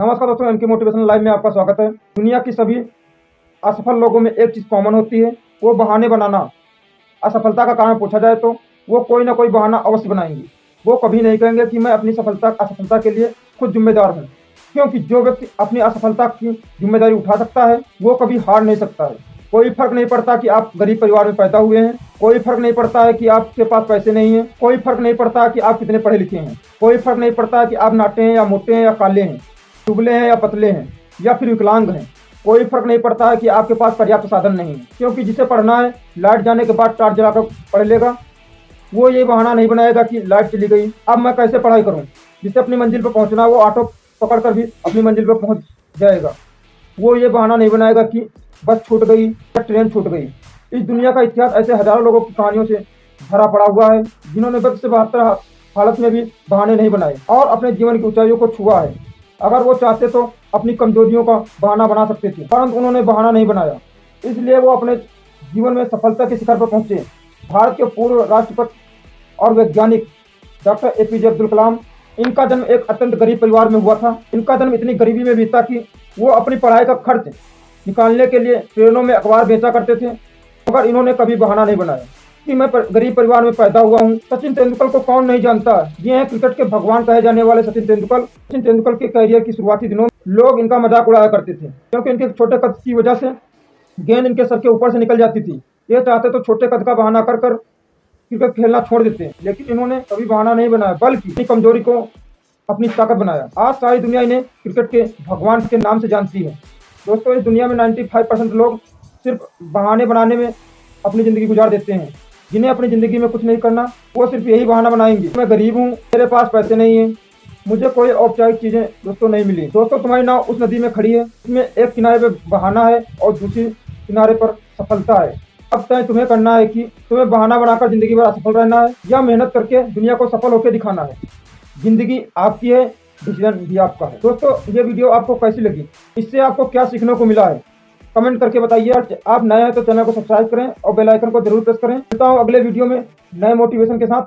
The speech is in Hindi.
नमस्कार दोस्तों, एमके मोटिवेशनल लाइव में आपका स्वागत है। दुनिया की सभी असफल लोगों में एक चीज़ कॉमन होती है, वो बहाने बनाना। असफलता का कारण पूछा जाए तो वो कोई ना कोई बहाना अवश्य बनाएंगे। वो कभी नहीं कहेंगे कि मैं अपनी असफलता के लिए खुद जिम्मेदार हूँ, क्योंकि जो व्यक्ति अपनी असफलता की जिम्मेदारी उठा सकता है वो कभी हार नहीं सकता है। कोई फर्क नहीं पड़ता कि आप गरीब परिवार में पैदा हुए हैं, कोई फर्क नहीं पड़ता है कि आपके पास पैसे नहीं हैं, कोई फर्क नहीं पड़ता कि आप कितने पढ़े लिखे हैं, कोई फर्क नहीं पड़ता कि आप नाटे हैं या मोटे हैं या काले हैं, दुबले हैं या पतले हैं या फिर विकलांग हैं। कोई फर्क नहीं पड़ता है कि आपके पास पर्याप्त साधन नहीं है, क्योंकि जिसे पढ़ना है लाइट जाने के बाद टार्च जलाकर पढ़ लेगा। वो ये बहाना नहीं बनाएगा कि लाइट चली गई, अब मैं कैसे पढ़ाई करूं। जिसे अपनी मंजिल पर पहुंचना है वो ऑटो पकड़कर भी अपनी मंजिल पर पहुंच जाएगा। वो ये बहाना नहीं बनाएगा कि बस छूट गई या ट्रेन छूट गई। इस दुनिया का इतिहास ऐसे हजारों लोगों की कहानियों से भरा पड़ा हुआ है, जिन्होंने वक्त से 72 हालत में भी बहाने नहीं बनाए और अपने जीवन की ऊंचाइयों को छुआ है। अगर वो चाहते तो अपनी कमजोरियों का बहाना बना सकते थे, परंतु उन्होंने बहाना नहीं बनाया, इसलिए वो अपने जीवन में सफलता के शिखर पर पहुंचे। भारत के पूर्व राष्ट्रपति और वैज्ञानिक डॉक्टर एपीजे अब्दुल कलाम, इनका जन्म एक अत्यंत गरीब परिवार में हुआ था। इनका जन्म इतनी गरीबी में बीता कि वो अपनी पढ़ाई का खर्च निकालने के लिए ट्रेनों में अखबार बेचा करते थे, मगर इन्होंने कभी बहाना नहीं बनाया कि मैं गरीब परिवार में पैदा हुआ हूँ। सचिन तेंदुलकर को कौन नहीं जानता। ये हैं क्रिकेट के भगवान कहे जाने वाले सचिन तेंदुलकर। सचिन तेंदुलकर के करियर की शुरुआती दिनों में लोग इनका मजाक उड़ाया करते थे, क्योंकि इनके छोटे कद की वजह से गेंद इनके सर के ऊपर से निकल जाती थी। ये चाहते तो छोटे कद का बहाना कर कर क्रिकेट खेलना छोड़ देते, लेकिन इन्होंने कभी बहाना नहीं बनाया, बल्कि अपनी कमजोरी को अपनी ताकत बनाया। आज सारी दुनिया इन्हें क्रिकेट के भगवान के नाम से जानती है। दोस्तों, इस दुनिया में 95% लोग सिर्फ बहाने बनाने में अपनी ज़िंदगी गुजार देते हैं। जिन्हें अपनी ज़िंदगी में कुछ नहीं करना, वो सिर्फ यही बहाना बनाएंगे, मैं गरीब हूँ, मेरे पास पैसे नहीं हैं, मुझे कोई औपचारिक चीज़ें दोस्तों नहीं मिली। दोस्तों, तुम्हारी नाव उस नदी में खड़ी है, इसमें एक किनारे पे बहाना है और दूसरी किनारे पर सफलता है। अब तय तुम्हें करना है कि तुम्हें बहाना बनाकर ज़िंदगी भर असफल रहना है या मेहनत करके दुनिया को सफल होकर दिखाना है। ज़िंदगी आपकी है, डिसीजन भी आपका है। दोस्तों, ये वीडियो आपको कैसी लगी, इससे आपको क्या सीखने को मिला है, कमेंट करके बताइए। आप नए हैं तो चैनल को सब्सक्राइब करें और बेल आइकन को जरूर प्रेस करें। मिलता हूं अगले वीडियो में नए मोटिवेशन के साथ।